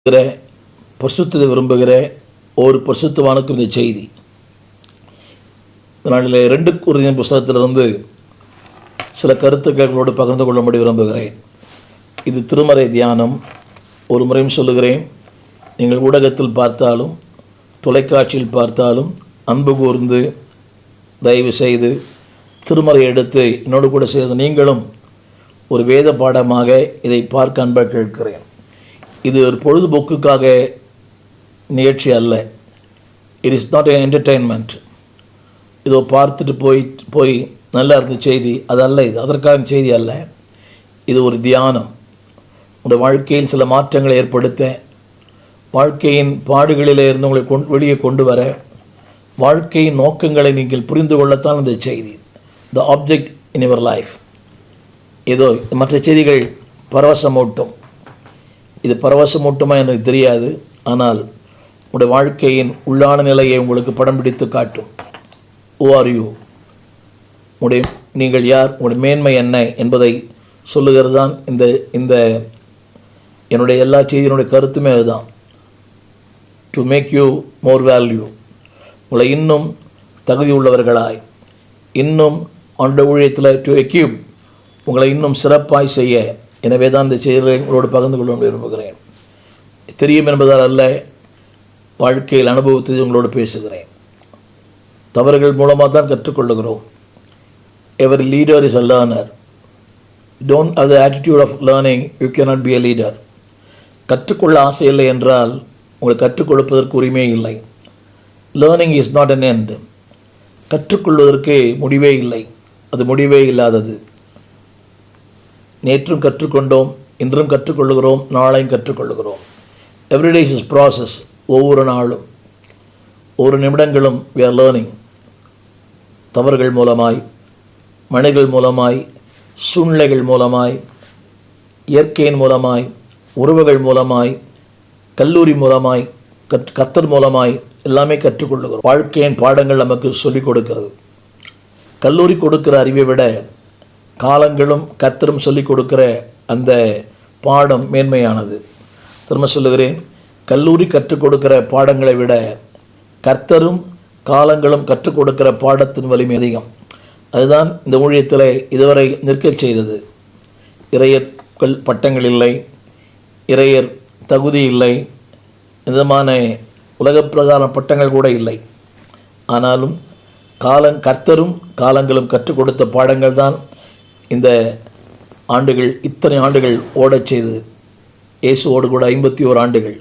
பரிசுத்தத்தை விரும்புகிற ஒரு பரிசுத்தவானுக்கும் இந்த செய்தி. நாளில் 2 கொரிந்தியர் புஸ்தகத்திலிருந்து சில கருத்துக்களோடு பகிர்ந்து கொள்ளும்படி விரும்புகிறேன். இது திருமறை தியானம். ஒரு முறையும் சொல்லுகிறேன், நீங்கள் ஊடகத்தில் பார்த்தாலும் தொலைக்காட்சியில் பார்த்தாலும் அன்பு கூர்ந்து தயவு செய்து திருமறை எடுத்து என்னோடு கூட சேர்ந்து நீங்களும் ஒரு வேத பாடமாக இதை பார்க்க அன்பாக கேட்கிறேன். இது ஒரு பொழுதுபோக்குக்காக நிகழ்ச்சி அல்ல. It is not a entertainment. இதோ பார்த்துட்டு போய் நல்லா இருந்த செய்தி அது அல்ல. இது அதற்கான செய்தி அல்ல. இது ஒரு தியானம். உங்களுடைய வாழ்க்கையில் சில மாற்றங்களை ஏற்படுத்த, வாழ்க்கையின் பாடுகளிலே இருந்து உங்களை வெளியே கொண்டு வர, வாழ்க்கையின் நோக்கங்களை நீங்கள் புரிந்து கொள்ளத்தான் இந்த செய்தி. The object in your life. ஏதோ மற்ற செய்திகள் பரவசமூட்டும். இது பரவசமூட்டுமா எனக்கு தெரியாது. ஆனால் உங்களுடைய வாழ்க்கையின் உள்ளான நிலையை உங்களுக்கு படம் பிடித்து காட்டும். Who are you? நீங்கள் யார், உங்களுடைய மேன்மை என்ன என்பதை சொல்லுகிறது தான் இந்த என்னுடைய எல்லா செய்தியினுடைய கருத்துமே அதுதான். To make you more value. உங்களை இன்னும் தகுதி உள்ளவர்களாய், இன்னும் ஆண்ட ஊழியத்தில் டு எக்யூப், உங்களை இன்னும் சிறப்பாய் செய்ய. எனவே தான் இந்த செய்திகளை உங்களோடு பகிர்ந்து கொள்ள விரும்புகிறேன். தெரியும் என்பதால் அல்ல, வாழ்க்கையில் அனுபவத்தை உங்களோடு பேசுகிறேன். தவறுகள் மூலமாக தான் கற்றுக்கொள்ளுகிறோம். Every leader is a learner. Don't have the attitude of learning, you cannot be a leader. கற்றுக்கொள்ள ஆசை இல்லை என்றால் உங்களுக்கு கற்றுக் கொடுப்பதற்கு உரிமை இல்லை. Learning is not an end. கற்றுக்கொள்வதற்கு முடிவே இல்லை. அது முடிவே இல்லாதது. நேற்றும் கற்றுக்கொண்டோம், இன்றும் கற்றுக்கொள்ளுகிறோம், நாளையும் கற்றுக்கொள்ளுகிறோம். Everyday is process. ஒவ்வொரு நாளும், ஒரு நிமிடங்களும் we are learning. தவறுகள் மூலமாய், மனிதர்கள் மூலமாய், சூழ்நிலைகள் மூலமாய், இயற்கையின் மூலமாய், உறவுகள் மூலமாய், கல்லூரி மூலமாய், கர்த்தர் மூலமாய் எல்லாமே கற்றுக்கொள்ளுகிறோம். வாழ்க்கையின் பாடங்கள் நமக்கு சொல்லிக் கொடுக்கிறது. கல்லூரி கொடுக்கிற அறிவை விட காலங்களும் கர்த்தரும் சொல்லிக் கொடுக்கிற அந்த பாடம் மேன்மையானது. திரும்ப சொல்லுகிறேன், கல்லூரி கற்றுக் கொடுக்கிற பாடங்களை விட கர்த்தரும் காலங்களும் கற்றுக் கொடுக்கிற பாடத்தின் வலிமை அதிகம். அதுதான் இந்த ஊழியத்தில் இதுவரை நிற்கச் செய்தது. இறையர் பட்டங்கள் இல்லை, இறையர் தகுதி இல்லை, விதமான உலக பிரகார பட்டங்கள் கூட இல்லை. ஆனாலும் கர்த்தரும் காலங்களும் கற்றுக் கொடுத்த பாடங்கள் தான் இந்த ஆண்டுகள், இத்தனை ஆண்டுகள் ஓடச் செய்தது. இயேசுவோடு கூட 51 ஆண்டுகள்.